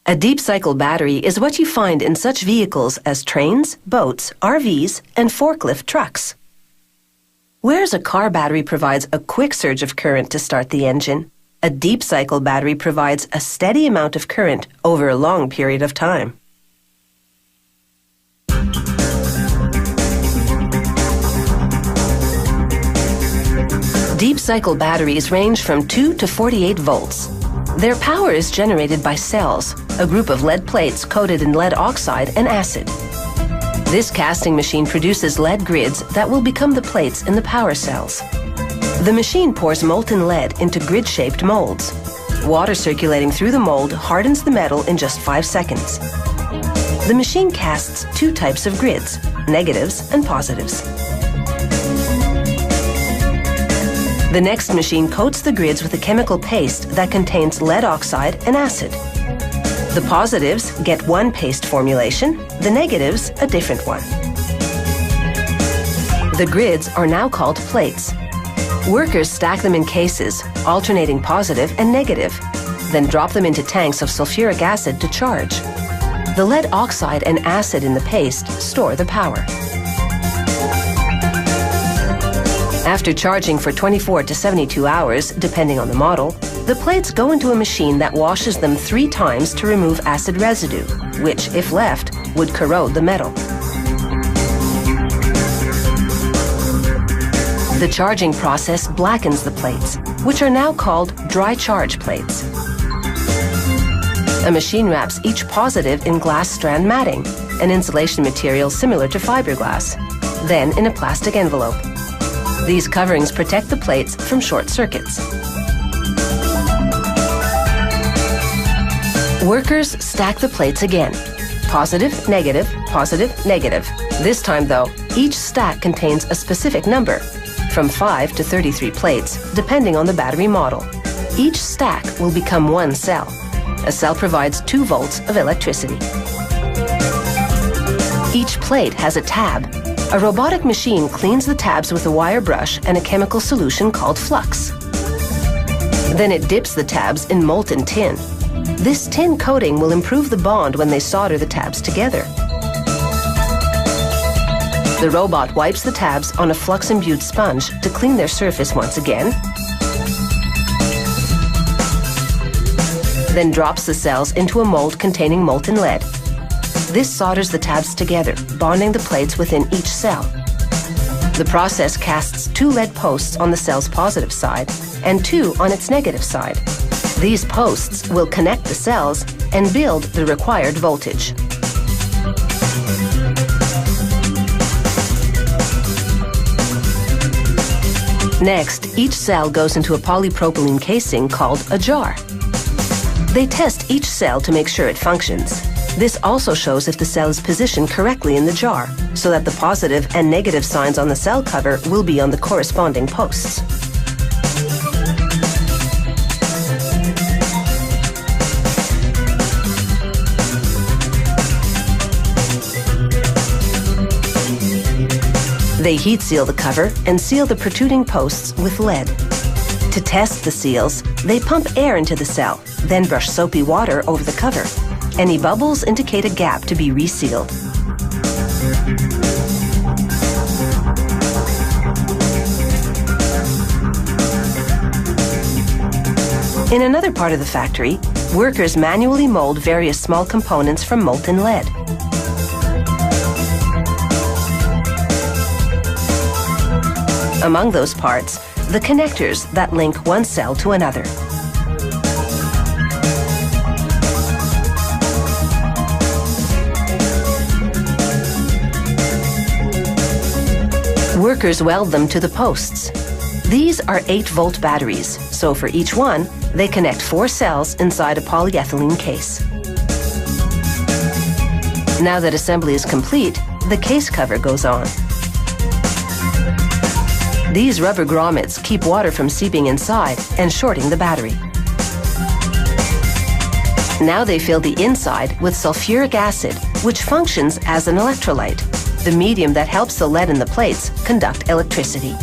A deep cycle battery is what you find in such vehicles as trains, boats, RVs, and forklift trucks. Whereas a car battery provides a quick surge of current to start the engine, a deep cycle battery provides a steady amount of current over a long period of time. Deep cycle batteries range from 2 to 48 volts. Their power is generated by cells, a group of lead plates coated in lead oxide and acid. This casting machine produces lead grids that will become the plates in the power cells. The machine pours molten lead into grid-shaped molds. Water circulating through the mold hardens the metal in just 5 seconds. The machine casts 2 types of grids, negatives and positives. The next machine coats the grids with a chemical paste that contains lead oxide and acid. The positives get one paste formulation, the negatives a different one. The grids are now called plates. Workers stack them in cases, alternating positive and negative, then drop them into tanks of sulfuric acid to charge. The lead oxide and acid in the paste store the power. After charging for 24 to 72 hours, depending on the model, the plates go into a machine that washes them 3 times to remove acid residue, which, if left, would corrode the metal. The charging process blackens the plates, which are now called dry charge plates. A machine wraps each positive in glass strand matting, an insulation material similar to fiberglass, then in a plastic envelope. These coverings protect the plates from short circuits. Workers stack the plates again. Positive, negative, positive, negative. This time, though, each stack contains a specific number, from 5 to 33 plates, depending on the battery model. Each stack will become one cell. A cell provides 2 volts of electricity. Each plate has a tab. A robotic machine cleans the tabs with a wire brush and a chemical solution called flux. Then it dips the tabs in molten tin. This tin coating will improve the bond when they solder the tabs together. The robot wipes the tabs on a flux-imbued sponge to clean their surface once again, then drops the cells into a mold containing molten lead. This solders the tabs together, bonding the plates within each cell. The process casts 2 lead posts on the cell's positive side and 2 on its negative side. These posts will connect the cells and build the required voltage. Next, each cell goes into a polypropylene casing called a jar. They test each cell to make sure it functions. This also shows if the cell is positioned correctly in the jar, so that the positive and negative signs on the cell cover will be on the corresponding posts. They heat seal the cover and seal the protruding posts with lead. To test the seals, they pump air into the cell, then brush soapy water over the cover. Any bubbles indicate a gap to be resealed. In another part of the factory, workers manually mold various small components from molten lead. Among those parts, the connectors that link one cell to another. Workers weld them to the posts. These are 8-volt batteries, so for each one, they connect 4 cells inside a polyethylene case. Now that assembly is complete, the case cover goes on. These rubber grommets keep water from seeping inside and shorting the battery. Now they fill the inside with sulfuric acid, which functions as an electrolyte, the medium that helps the lead in the plates conduct electricity.